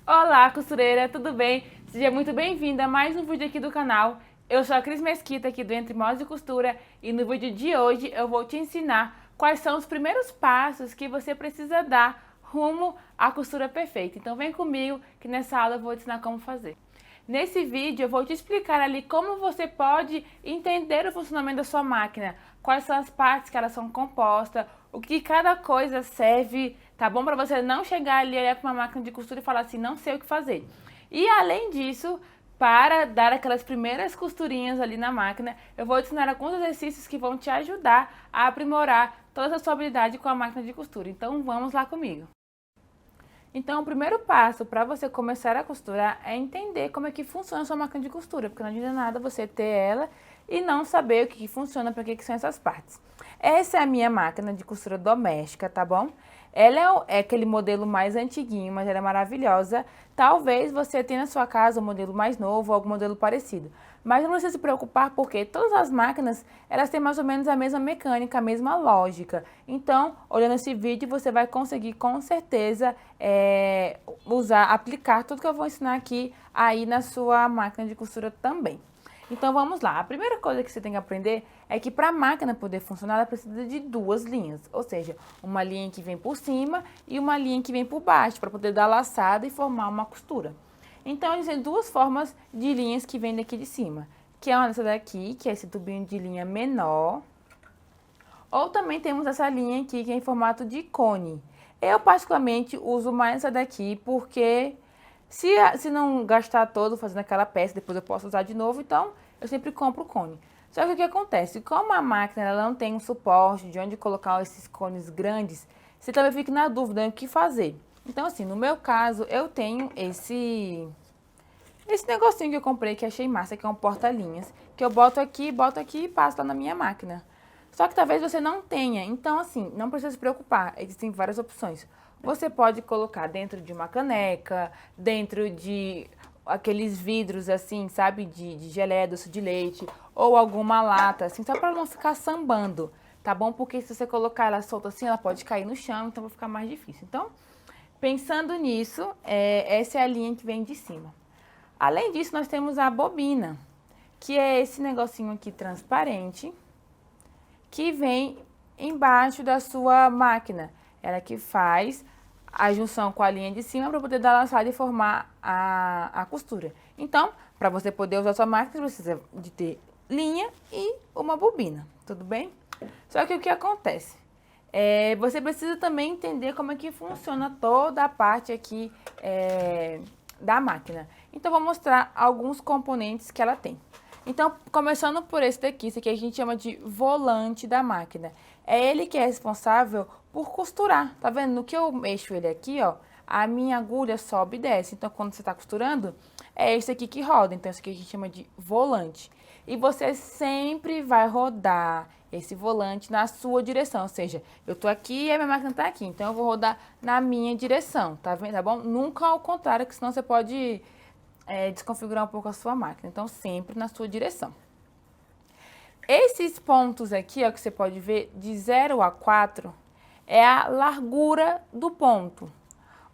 Olá, costureira, tudo bem? Seja muito bem-vinda a mais um vídeo aqui do canal. Eu sou a Cris Mesquita aqui do Entre Modos de Costura e no vídeo de hoje eu vou te ensinar quais são os primeiros passos que você precisa dar rumo à costura perfeita. Então vem comigo que nessa aula eu vou te ensinar como fazer. Nesse vídeo eu vou te explicar ali como você pode entender o funcionamento da sua máquina, quais são as partes que elas são compostas, o que cada coisa serve, tá bom? Para você não chegar ali olhar para uma máquina de costura e falar assim, não sei o que fazer. E além disso, para dar aquelas primeiras costurinhas ali na máquina, eu vou te ensinar alguns exercícios que vão te ajudar a aprimorar toda a sua habilidade com a máquina de costura. Então vamos lá comigo. Então, o primeiro passo para você começar a costurar é entender como é que funciona a sua máquina de costura, porque não adianta nada você ter ela e não saber o que funciona, para que são essas partes. Essa é a minha máquina de costura doméstica, tá bom? Ela é aquele modelo mais antiguinho, mas ela é maravilhosa. Talvez você tenha na sua casa um modelo mais novo ou algum modelo parecido. Mas não precisa se preocupar porque todas as máquinas, elas têm mais ou menos a mesma mecânica, a mesma lógica. Então, olhando esse vídeo, você vai conseguir com certeza aplicar tudo que eu vou ensinar aqui aí na sua máquina de costura também. Então vamos lá, a primeira coisa que você tem que aprender é que para a máquina poder funcionar, ela precisa de duas linhas, ou seja, uma linha que vem por cima e uma linha que vem por baixo, para poder dar laçada e formar uma costura. Então existem duas formas de linhas que vêm daqui de cima, que é essa daqui, que é esse tubinho de linha menor, ou também temos essa linha aqui, que é em formato de cone. Eu particularmente uso mais essa daqui porque se não gastar todo fazendo aquela peça, depois eu posso usar de novo, então eu sempre compro o cone. Só que o que acontece? Como a máquina ela não tem um suporte de onde colocar esses cones grandes, você também fica na dúvida em o que fazer. Então assim, no meu caso, eu tenho esse negocinho que eu comprei, que achei massa, que é um porta-linhas, que eu boto aqui e passo lá na minha máquina. Só que talvez você não tenha, então assim, não precisa se preocupar, existem várias opções. Você pode colocar dentro de uma caneca, dentro de aqueles vidros assim, sabe, de geleia, doce de leite, ou alguma lata, assim, só para não ficar sambando, tá bom? Porque se você colocar ela solta assim, ela pode cair no chão, então vai ficar mais difícil. Então, pensando nisso, essa é a linha que vem de cima. Além disso, nós temos a bobina, que é esse negocinho aqui transparente, que vem embaixo da sua máquina. Ela que faz a junção com a linha de cima para poder dar laçada e formar a costura. Então, para você poder usar sua máquina, você precisa de ter linha e uma bobina, tudo bem? Só que o que acontece? Você precisa também entender como é que funciona toda a parte aqui da máquina. Então, vou mostrar alguns componentes que ela tem. Então, começando por esse aqui a gente chama de volante da máquina. É ele que é responsável por costurar, tá vendo? No que eu mexo ele aqui, ó, a minha agulha sobe e desce. Então, quando você tá costurando, é esse aqui que roda. Então, esse aqui a gente chama de volante. E você sempre vai rodar esse volante na sua direção, ou seja, eu tô aqui e a minha máquina tá aqui, então eu vou rodar na minha direção, tá vendo? Tá bom? Nunca ao contrário, que senão você pode desconfigurar um pouco a sua máquina. Então, sempre na sua direção. Esses pontos aqui, ó, que você pode ver, de 0 a 4, é a largura do ponto.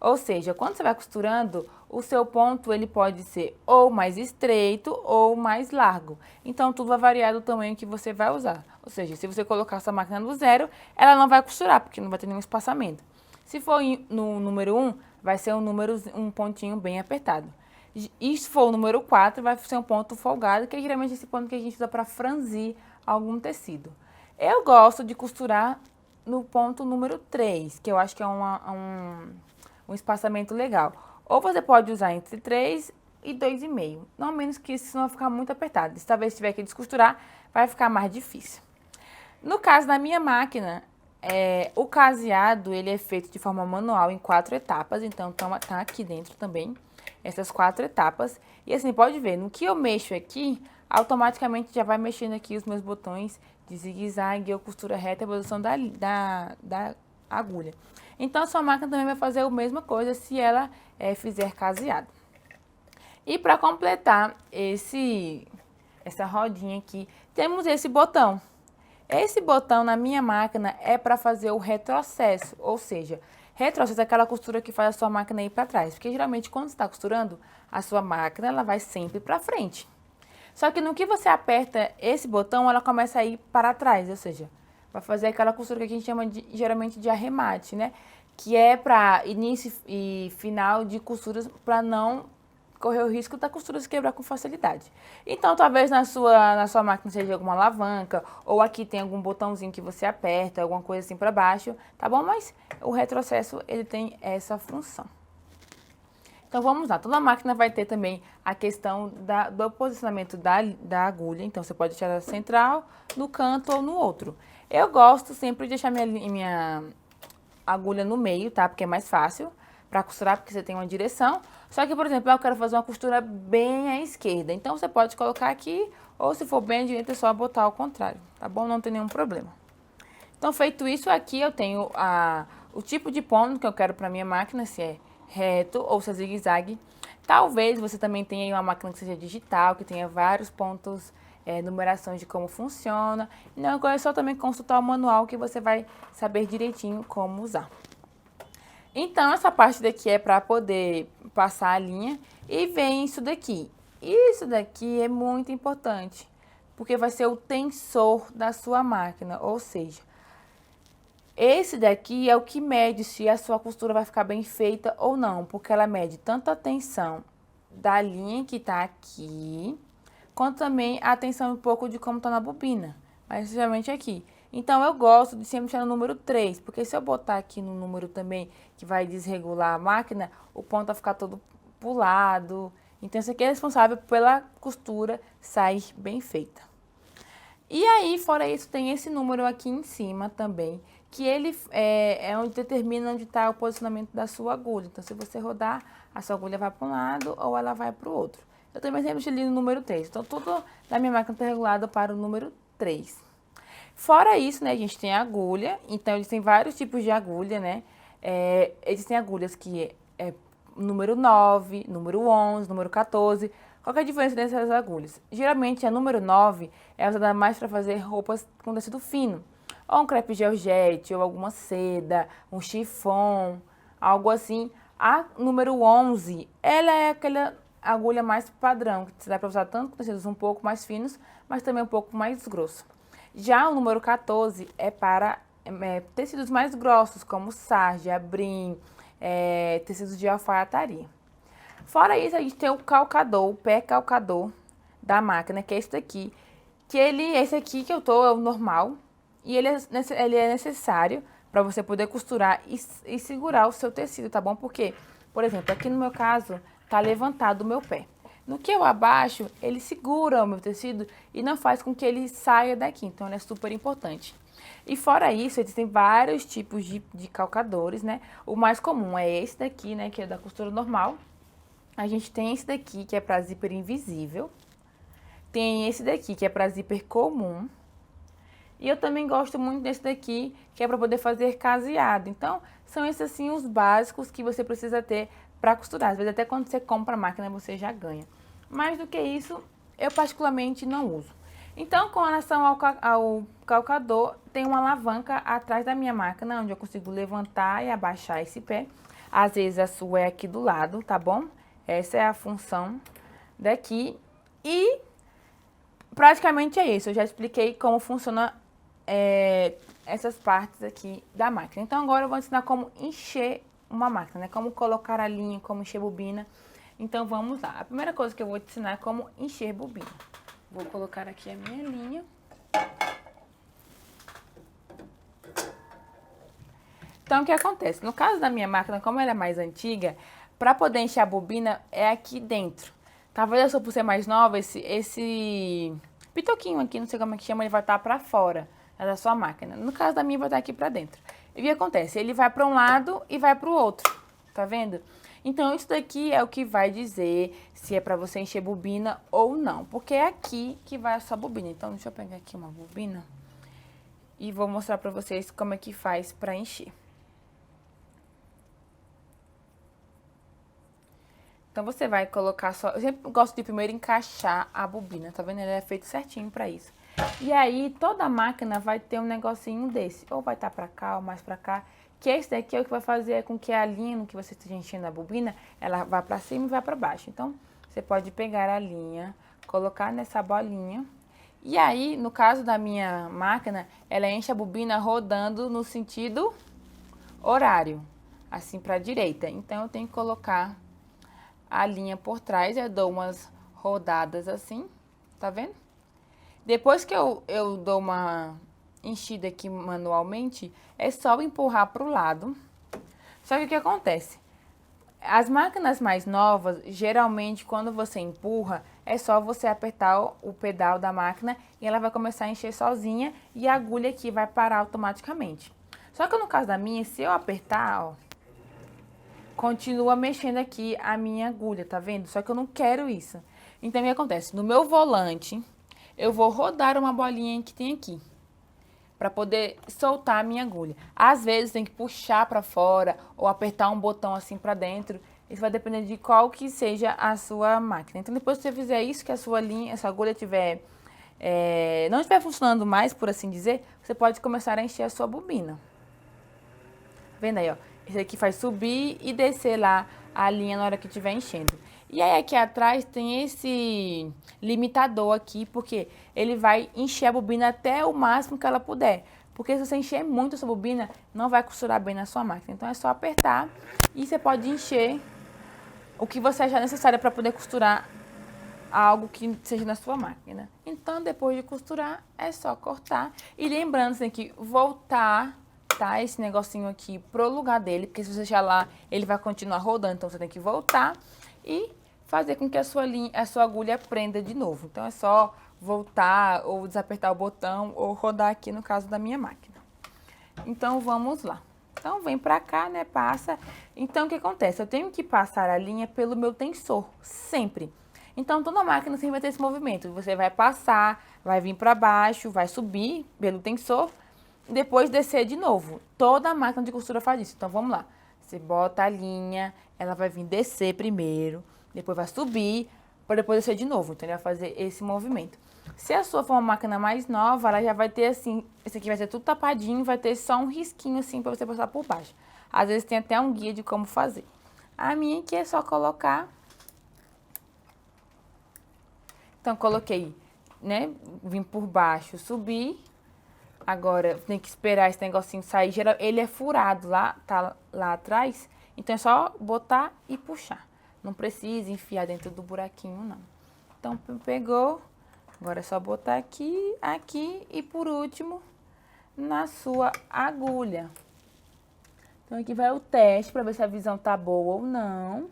Ou seja, quando você vai costurando, o seu ponto ele pode ser ou mais estreito ou mais largo. Então, tudo vai variar do tamanho que você vai usar. Ou seja, se você colocar essa máquina no 0, ela não vai costurar, porque não vai ter nenhum espaçamento. Se for no número 1, vai ser um pontinho bem apertado. E se for o número 4, vai ser um ponto folgado, que é geralmente esse ponto que a gente usa para franzir algum tecido. Eu gosto de costurar no ponto número 3, que eu acho que é um espaçamento legal. Ou você pode usar entre 3 e 2,5. Não menos que isso, senão vai ficar muito apertado. Se talvez tiver que descosturar, vai ficar mais difícil. No caso da minha máquina, o caseado ele é feito de forma manual em 4 etapas. Então, tá aqui dentro também essas 4 etapas. E assim, pode ver, no que eu mexo aqui, automaticamente já vai mexendo aqui os meus botões de zigue-zague ou costura reta e posição da agulha. Então, a sua máquina também vai fazer a mesma coisa se ela fizer caseado. E para completar essa rodinha aqui, temos esse botão. Esse botão na minha máquina é para fazer o retrocesso, ou seja, Retrocesso é aquela costura que faz a sua máquina ir para trás. Porque geralmente quando você está costurando, a sua máquina ela vai sempre para frente. Só que no que você aperta esse botão, ela começa a ir para trás. Ou seja, vai fazer aquela costura que a gente chama geralmente de arremate, né? Que é para início e final de costuras para não correr o risco da costura se quebrar com facilidade. Então, talvez na sua máquina seja alguma alavanca, ou aqui tem algum botãozinho que você aperta, alguma coisa assim para baixo, tá bom? Mas o retrocesso, ele tem essa função. Então, vamos lá. Toda máquina vai ter também a questão do posicionamento da agulha. Então, você pode deixar ela central, no canto ou no outro. Eu gosto sempre de deixar minha agulha no meio, tá? Porque é mais fácil para costurar, porque você tem uma direção. Só que, por exemplo, eu quero fazer uma costura bem à esquerda. Então, você pode colocar aqui, ou se for bem à direita, é só botar ao contrário, tá bom? Não tem nenhum problema. Então, feito isso, aqui eu tenho o tipo de ponto que eu quero para minha máquina, se é reto ou se é zigue-zague. Talvez você também tenha aí uma máquina que seja digital, que tenha vários pontos, numerações de como funciona. Não, agora é só também consultar o manual que você vai saber direitinho como usar. Então, essa parte daqui é para poder passar a linha e vem isso daqui. Isso daqui é muito importante, porque vai ser o tensor da sua máquina, ou seja, esse daqui é o que mede se a sua costura vai ficar bem feita ou não, porque ela mede tanto a tensão da linha que tá aqui, quanto também a tensão um pouco de como tá na bobina, mas geralmente aqui. Então, eu gosto de sempre deixar no número 3, porque se eu botar aqui no número também, que vai desregular a máquina, o ponto vai ficar todo pulado. Então, isso aqui é responsável pela costura sair bem feita. E aí, fora isso, tem esse número aqui em cima também, que ele é onde determina onde está o posicionamento da sua agulha. Então, se você rodar, a sua agulha vai para um lado ou ela vai para o outro. Eu também sempre utilizo o número 3. Então, tudo da minha máquina está regulado para o número 3. Fora isso, né, a gente tem a agulha. Então, eles têm vários tipos de agulha, né? Existem agulhas que é número 9, número 11, número 14. Qual que é a diferença dessas agulhas? Geralmente, a número 9 é usada mais para fazer roupas com tecido fino. Ou um crepe georgette, ou alguma seda, um chiffon, algo assim. A número 11, ela é aquela agulha mais padrão, que dá para usar tanto com tecidos um pouco mais finos, mas também um pouco mais grosso. Já o número 14 é para tecidos mais grossos, como sarja, brim, tecidos de alfaiataria. Fora isso, a gente tem o calcador, o pé calcador da máquina, que é esse daqui. Esse aqui que eu tô é o normal, e ele é necessário para você poder costurar e segurar o seu tecido, tá bom? Porque, por exemplo, aqui no meu caso, tá levantado o meu pé. No que eu abaixo, ele segura o meu tecido e não faz com que ele saia daqui. Então, ele é super importante. E fora isso, existem vários tipos de calcadores, né? O mais comum é esse daqui, né? Que é da costura normal. A gente tem esse daqui, que é para zíper invisível. Tem esse daqui, que é para zíper comum. E eu também gosto muito desse daqui, que é para poder fazer caseado. Então, são esses assim os básicos que você precisa ter para costurar. Às vezes até quando você compra a máquina você já ganha. Mais do que isso, eu particularmente não uso. Então, com relação ao calcador, tem uma alavanca atrás da minha máquina, onde eu consigo levantar e abaixar esse pé. Às vezes a sua é aqui do lado, tá bom? Essa é a função daqui. E praticamente é isso. Eu já expliquei como funciona essas partes aqui da máquina. Então, agora eu vou ensinar como encher uma máquina, né? Como colocar a linha, como encher bobina. Então, vamos lá. A primeira coisa que eu vou te ensinar é como encher bobina. Vou colocar aqui a minha linha. Então, o que acontece? No caso da minha máquina, como ela é mais antiga, para poder encher a bobina é aqui dentro. Talvez eu só por ser mais nova, esse pitoquinho aqui, não sei como é que chama, ele vai estar para fora da sua máquina. No caso da minha, vai estar aqui para dentro. E o que acontece? Ele vai para um lado e vai para o outro, tá vendo? Então, isso daqui é o que vai dizer se é para você encher bobina ou não. Porque é aqui que vai a sua bobina. Então, deixa eu pegar aqui uma bobina e vou mostrar para vocês como é que faz para encher. Então, você vai colocar só... Eu sempre gosto de primeiro encaixar a bobina, tá vendo? Ele é feito certinho para isso. E aí, toda a máquina vai ter um negocinho desse. Ou vai estar para cá, ou mais para cá, que esse daqui é o que vai fazer com que a linha no que você esteja enchendo a bobina, ela vá para cima e vá para baixo. Então, você pode pegar a linha, colocar nessa bolinha, e aí, no caso da minha máquina, ela enche a bobina rodando no sentido horário, assim para a direita. Então, eu tenho que colocar a linha por trás, eu dou umas rodadas assim, tá vendo? Depois que eu dou uma enchida aqui manualmente, é só empurrar para o lado. Só que o que acontece? As máquinas mais novas, geralmente quando você empurra, é só você apertar o pedal da máquina e ela vai começar a encher sozinha e a agulha aqui vai parar automaticamente. Só que no caso da minha, se eu apertar, ó, continua mexendo aqui a minha agulha, tá vendo? Só que eu não quero isso. Então, o que acontece? No meu volante, eu vou rodar uma bolinha que tem aqui, para poder soltar a minha agulha. Às vezes tem que puxar para fora ou apertar um botão assim para dentro. Isso vai depender de qual que seja a sua máquina. Então, depois que você fizer isso, que a sua linha, essa agulha tiver, não estiver funcionando mais, por assim dizer, você pode começar a encher a sua bobina. Vendo aí, ó? Esse aqui faz subir e descer lá a linha na hora que estiver enchendo. E aí aqui atrás tem esse limitador aqui, porque ele vai encher a bobina até o máximo que ela puder. Porque se você encher muito a sua bobina, não vai costurar bem na sua máquina. Então é só apertar e você pode encher o que você achar necessário para poder costurar algo que seja na sua máquina. Então depois de costurar, é só cortar. E lembrando, você tem que voltar, tá, esse negocinho aqui pro lugar dele, porque se você deixar lá, ele vai continuar rodando. Então você tem que voltar e fazer com que a sua agulha prenda de novo. Então é só voltar ou desapertar o botão ou rodar aqui no caso da minha máquina. Então vamos lá. Então vem pra cá, né, passa. Então o que acontece? Eu tenho que passar a linha pelo meu tensor, sempre. Então toda máquina sempre vai ter esse movimento. Você vai passar, vai vir pra baixo, vai subir pelo tensor, depois descer de novo. Toda máquina de costura faz isso. Então vamos lá. Você bota a linha, ela vai vir descer primeiro, depois vai subir, para depois descer de novo. Então, ele vai fazer esse movimento. Se a sua for uma máquina mais nova, ela já vai ter assim, esse aqui vai ser tudo tapadinho, vai ter só um risquinho assim para você passar por baixo. Às vezes tem até um guia de como fazer. A minha aqui é só colocar. Então, coloquei, né, vim por baixo, subir. Agora, tem que esperar esse negocinho sair. Ele é furado lá, tá lá atrás. Então, é só botar e puxar. Não precisa enfiar dentro do buraquinho, não. Então, pegou. Agora é só botar aqui, aqui e, por último, na sua agulha. Então, aqui vai o teste para ver se a visão tá boa ou não.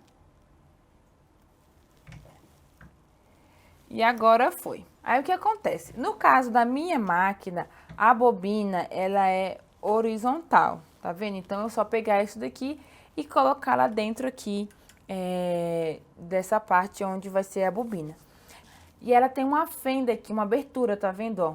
E agora foi. Aí, o que acontece? No caso da minha máquina, a bobina, ela é horizontal, tá vendo? Então, eu só pegar isso daqui e colocar lá dentro aqui, dessa parte onde vai ser a bobina. E ela tem uma fenda aqui, uma abertura, tá vendo, ó?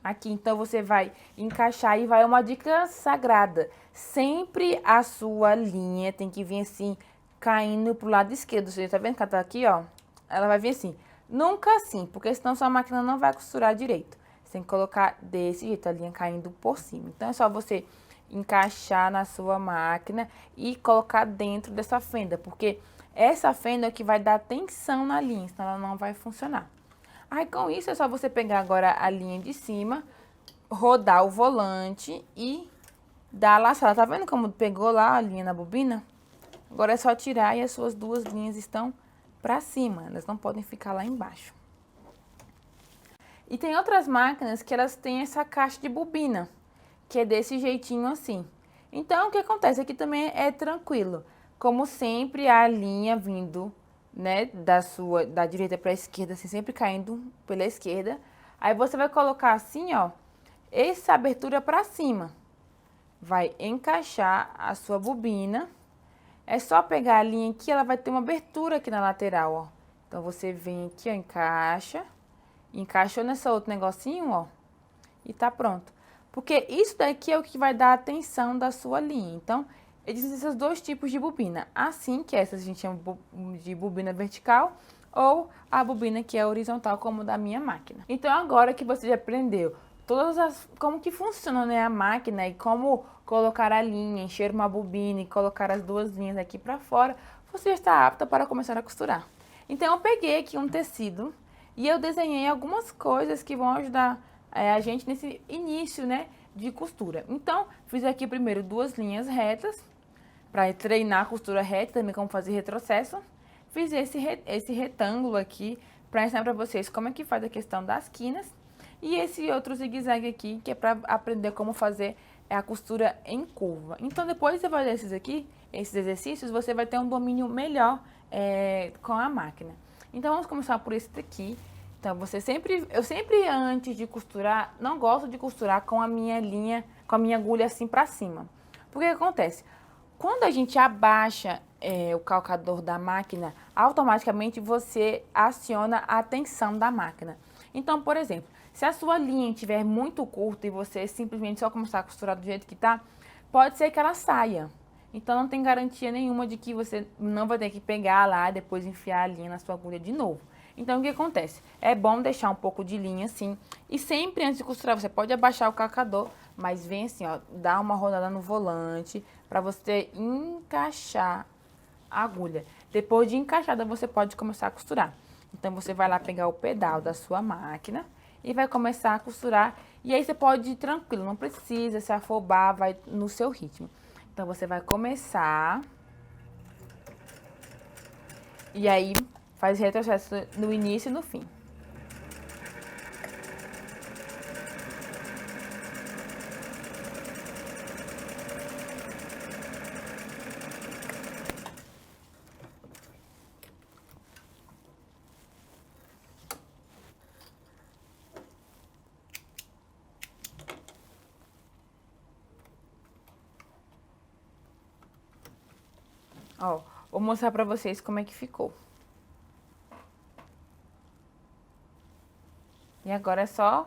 Aqui, então, você vai encaixar e vai uma dica sagrada. Sempre a sua linha tem que vir assim, caindo pro lado esquerdo. Você tá vendo que ela tá aqui, ó? Ela vai vir assim. Nunca assim, porque senão sua máquina não vai costurar direito. Você tem que colocar desse jeito, a linha caindo por cima. Então, é só você encaixar na sua máquina e colocar dentro dessa fenda, porque essa fenda é que vai dar tensão na linha, senão ela não vai funcionar. Aí, com isso, é só você pegar agora a linha de cima, rodar o volante e dar a laçada. Tá vendo como pegou lá a linha na bobina? Agora é só tirar e as suas duas linhas estão pra cima, elas não podem ficar lá embaixo. E tem outras máquinas que elas têm essa caixa de bobina, que é desse jeitinho assim. Então, o que acontece? Aqui também é tranquilo. Como sempre, a linha vindo, né, da direita para a esquerda, assim, sempre caindo pela esquerda. Aí, você vai colocar assim, ó, essa abertura para cima. Vai encaixar a sua bobina. É só pegar a linha aqui, ela vai ter uma abertura aqui na lateral, ó. Então, você vem aqui, ó, encaixa. Encaixou nessa outro negocinho, ó, e tá pronto. Porque isso daqui é o que vai dar a tensão da sua linha. Então, existem esses dois tipos de bobina. Assim, que essa a gente chama de bobina vertical, ou a bobina que é horizontal, como da minha máquina. Então, agora que você já aprendeu como que funciona, né, a máquina e como colocar a linha, encher uma bobina e colocar as duas linhas aqui para fora, você já está apta para começar a costurar. Então eu peguei aqui um tecido e eu desenhei algumas coisas que vão ajudar a gente nesse início, né, de costura. Então fiz aqui primeiro duas linhas retas para treinar a costura reta, também como fazer retrocesso. Fiz esse retângulo aqui para ensinar para vocês como é que faz a questão das quinas. E esse outro zigue-zague aqui, que é para aprender como fazer a costura em curva. Então, depois de você fazer esses exercícios, você vai ter um domínio melhor com a máquina. Então, vamos começar por esse daqui. Então, eu sempre antes de costurar, não gosto de costurar com a minha linha, com a minha agulha assim para cima. Porque o que acontece? Quando a gente abaixa o calcador da máquina, automaticamente você aciona a tensão da máquina. Então, por exemplo, se a sua linha estiver muito curta e você simplesmente só começar a costurar do jeito que tá, pode ser que ela saia. Então, não tem garantia nenhuma de que você não vai ter que pegar lá e depois enfiar a linha na sua agulha de novo. Então, o que acontece? É bom deixar um pouco de linha assim. E sempre antes de costurar, você pode abaixar o calcador, mas vem assim, ó, dá uma rodada no volante para você encaixar a agulha. Depois de encaixada, você pode começar a costurar. Então, você vai lá pegar o pedal da sua máquina e vai começar a costurar. E aí, você pode ir tranquilo, não precisa se afobar, vai no seu ritmo. Então, você vai começar. E aí, faz retrocesso no início e no fim. Ó, vou mostrar pra vocês como é que ficou. E agora é só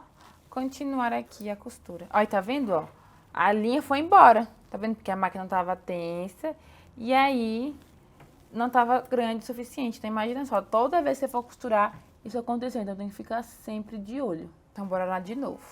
continuar aqui a costura. Olha, tá vendo, ó? A linha foi embora. Tá vendo? Porque a máquina tava tensa. E aí, não tava grande o suficiente. Então, imagina só, toda vez que você for costurar, isso acontecendo. Então, tem que ficar sempre de olho. Então, bora lá de novo.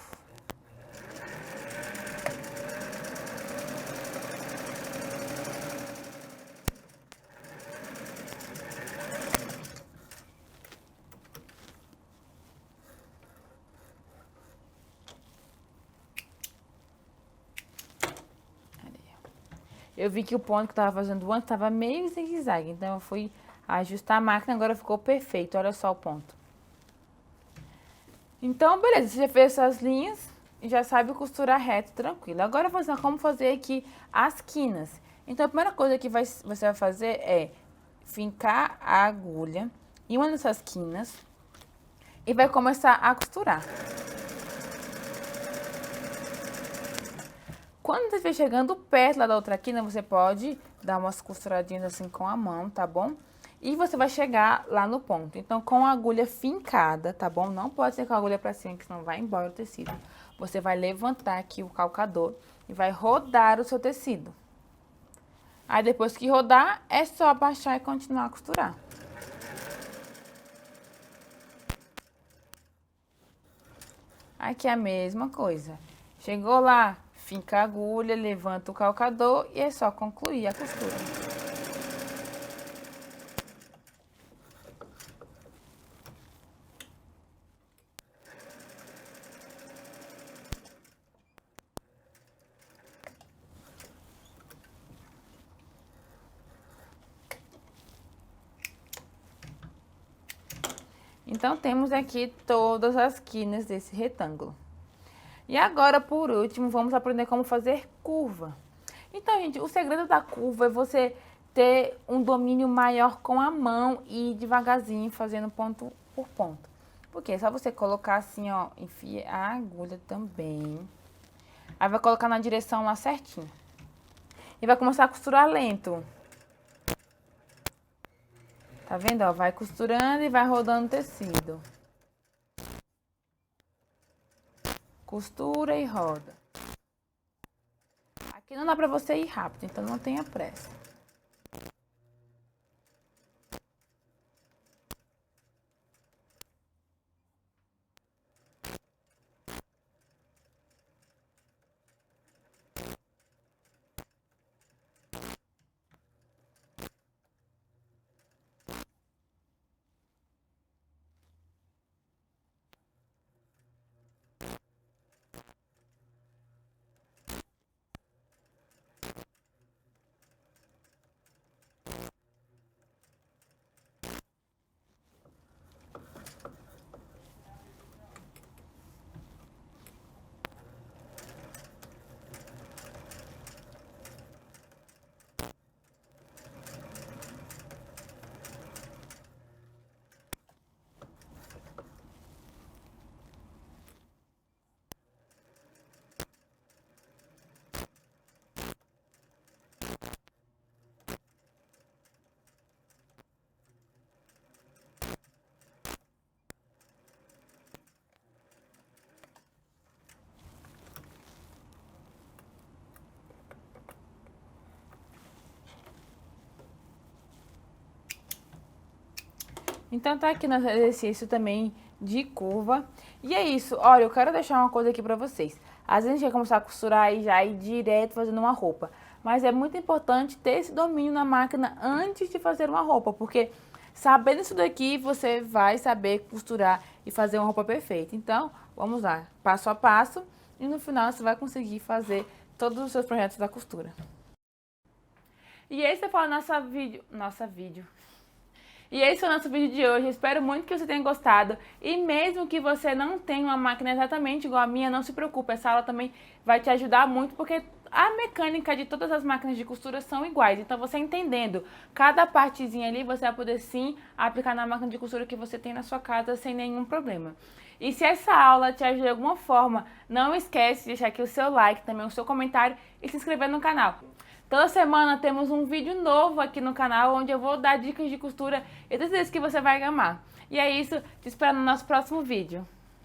Eu vi que o ponto que eu tava fazendo antes tava meio zigue-zague. Então, eu fui ajustar a máquina, agora ficou perfeito. Olha só o ponto. Então, beleza. Você já fez essas linhas e já sabe costurar reto, tranquilo. Agora, eu vou ensinar como fazer aqui as quinas. Então, a primeira coisa que você vai fazer é fincar a agulha em uma dessas quinas e vai começar a costurar. Quando você estiver chegando perto lá da outra quina, você pode dar umas costuradinhas assim com a mão, tá bom? E você vai chegar lá no ponto. Então, com a agulha fincada, tá bom? Não pode ser com a agulha pra cima, que senão vai embora o tecido. Você vai levantar aqui o calcador e vai rodar o seu tecido. Aí, depois que rodar, é só abaixar e continuar a costurar. Aqui é a mesma coisa. Chegou lá, finca a agulha, levanta o calcador e é só concluir a costura. Então, temos aqui todas as quinas desse retângulo. E agora, por último, vamos aprender como fazer curva. Então, gente, o segredo da curva é você ter um domínio maior com a mão e ir devagarzinho fazendo ponto por ponto. Porque é só você colocar assim, ó, enfia a agulha também. Aí vai colocar na direção lá certinho. E vai começar a costurar lento. Tá vendo, ó? Vai costurando e vai rodando o tecido. Costura e roda. Aqui não dá pra você ir rápido, então não tenha pressa. Então tá aqui nosso exercício também de curva. E é isso. Olha, eu quero deixar uma coisa aqui pra vocês. Às vezes a gente quer começar a costurar e já ir direto fazendo uma roupa. Mas é muito importante ter esse domínio na máquina antes de fazer uma roupa, porque sabendo isso daqui, você vai saber costurar e fazer uma roupa perfeita. Então, vamos lá, passo a passo, e no final você vai conseguir fazer todos os seus projetos da costura. E esse foi o nosso vídeo. E esse foi o nosso vídeo de hoje. Espero muito que você tenha gostado. E mesmo que você não tenha uma máquina exatamente igual a minha, não se preocupe. Essa aula também vai te ajudar muito, porque a mecânica de todas as máquinas de costura são iguais. Então, você entendendo cada partezinha ali, você vai poder sim aplicar na máquina de costura que você tem na sua casa sem nenhum problema. E se essa aula te ajudou de alguma forma, não esquece de deixar aqui o seu like, também o seu comentário e se inscrever no canal. Toda semana temos um vídeo novo aqui no canal, onde eu vou dar dicas de costura e todas vezes que você vai amar. E é isso, te espero no nosso próximo vídeo.